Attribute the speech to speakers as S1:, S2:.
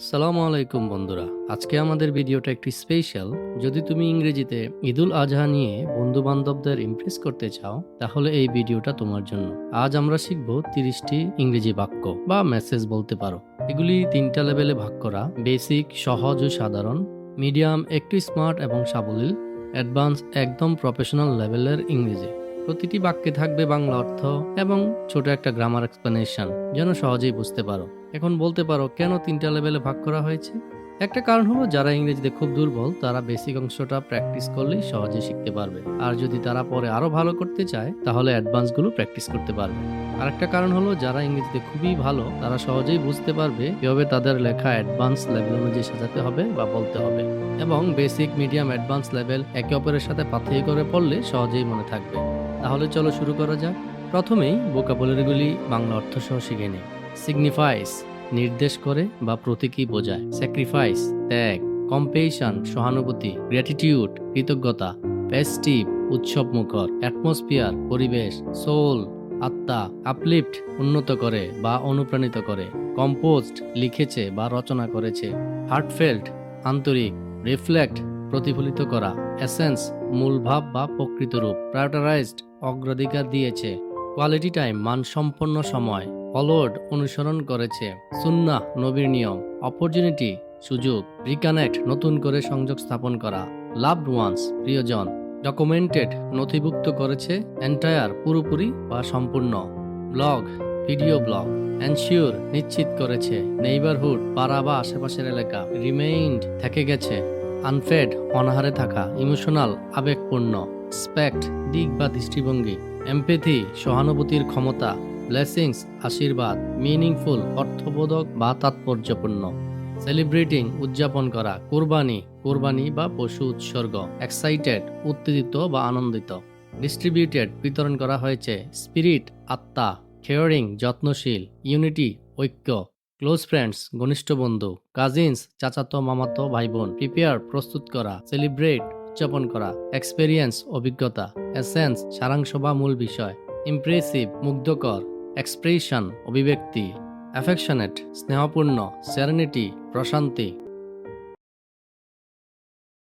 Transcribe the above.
S1: সালামু আলাইকুম বন্ধুরা, আজকে আমাদের ভিডিওটা একটু স্পেশাল। যদি তুমি ইংরেজিতে ঈদুল আজহা নিয়ে বন্ধু বান্ধবদের ইমপ্রেস করতে চাও, তাহলে এই ভিডিওটা তোমার জন্য। আজ আমরা শিখব 30টি ইংরেজি বাক্য বা মেসেজ বলতে পারো। এগুলি 3টা লেভেলে ভাগ করা: বেসিক, সহজ ও সাধারণ; মিডিয়াম, একটু স্মার্ট এবং সাবলীল; অ্যাডভান্স, একদম প্রফেশনাল লেভেলের ইংরেজি। প্রতিটি বাক্যে থাকবে বাংলা অর্থ এবং ছোট একটা গ্রামার এক্সপ্লেনেশন, যেন সহজেই বুঝতে পারো। এখন বলতে পারো কেন 3টা লেভেলে ভাগ করা হয়েছে। একটা কারণ হলো, যারা ইংরেজিতে খুব দুর্বল তারা বেসিক অংশটা প্র্যাকটিস করলেই সহজে শিখতে পারবে, আর যদি তারা পরে আরো ভালো করতে চায় তাহলে অ্যাডভান্স গুলো প্র্যাকটিস করতে পারবে। আরেকটা কারণ হলো, যারা ইংরেজিতে খুবই ভালো তারা সহজেই বুঝতে পারবে কিভাবে তাদের লেখা অ্যাডভান্স লেভেল অনুযায়ী সাজাতে হবে বা বলতে হবে, এবং বেসিক, মিডিয়াম, অ্যাডভান্স লেভেল একে অপরের সাথে পাথেয় করে পড়লে সহজেই মনে থাকবে। তাহলে চলো শুরু করা যাক। প্রথমেই ভোকাবুলারিগুলি বাংলা অর্থ সহ শিখে নিই। সিগনিফাইস, নির্দেশ করে বা প্রতীকী বোঝায়। স্যাক্রিফাইস, ত্যাগ। কম্পেশন, সহানুভূতি। গ্র্যাটিটিউড, কৃতজ্ঞতা। ফেস্টিভ, উৎসব মুখর। অ্যাটমসফিয়ার, পরিবেশ। সোল, আত্মা। আপলিফট, উন্নত করে বা অনুপ্রাণিত করে। কম্পোজড, লিখেছে বা রচনা করেছে। হার্টফেল্ট, আন্তরিক। রিফ্লেক্ট, প্রতিফলিত করা। এসেন্স, মূল ভাব বা প্রকৃত রূপ। প্রায়োরিটাইজড, অগ্রাধিকার দিয়েছে। কোয়ালিটি টাইম, মানসম্পন্ন সময়। ফলোড, অনুসরণ করেছে। সুন্নাহ, নবীর নিয়ম। অপরচুনিটি, সুযোগ। রিকানেক্ট, নতুন করে সংযোগ স্থাপন করা। লাভড ওয়ান্স, প্রিয়জন। ডকুমেন্টেড, নথিভুক্ত করেছে। এন্টায়ার, পুরোপুরি বা সম্পূর্ণ। Blog, video blog. এনশিওর, নিশ্চিত করেছে। নেইবারহুড, পাড়া বা আশেপাশের এলাকা। রিমেইন্ড, থেকে গেছে। আনফেড, অনাহারে থাকা। ইমোশনাল, আবেগপূর্ণ। স্পেক্ট, দিক বা দৃষ্টিভঙ্গি। এমপ্যাথি, সহানুভূতির ক্ষমতা। ব্লেসিংস, আশীর্বাদ। মিনিংফুল, অর্থবোধক বা তাৎপর্যপূর্ণ। সেলিব্রেটিং, উদযাপন করা। কোরবানি, কোরবানি বা পশু উৎসর্গ। এক্সাইটেড, উত্তেজিত বা আনন্দিত। ডিস্ট্রিবিউটেড, বিতরণ করা হয়েছে। স্পিরিট, আত্মা। কেয়ারিং, যত্নশীল। ইউনিটি, ঐক্য। ক্লোজ ফ্রেন্ডস, ঘনিষ্ঠ বন্ধু। কাজিনস, চাচাতো মামাতো ভাই বোন। প্রিপেয়ার, প্রস্তুত করা। সেলিব্রেট, উদযাপন করা। এক্সপেরিয়েন্স, অভিজ্ঞতা। এসেন্স, সারাংশ বা মূল বিষয়। ইমপ্রেসিভ, মুগ্ধকর। এক্সপ্রেশন, অভিব্যক্তি। অ্যাফেকশনেট, স্নেহপূর্ণ। সেরেনিটি, প্রশান্তি।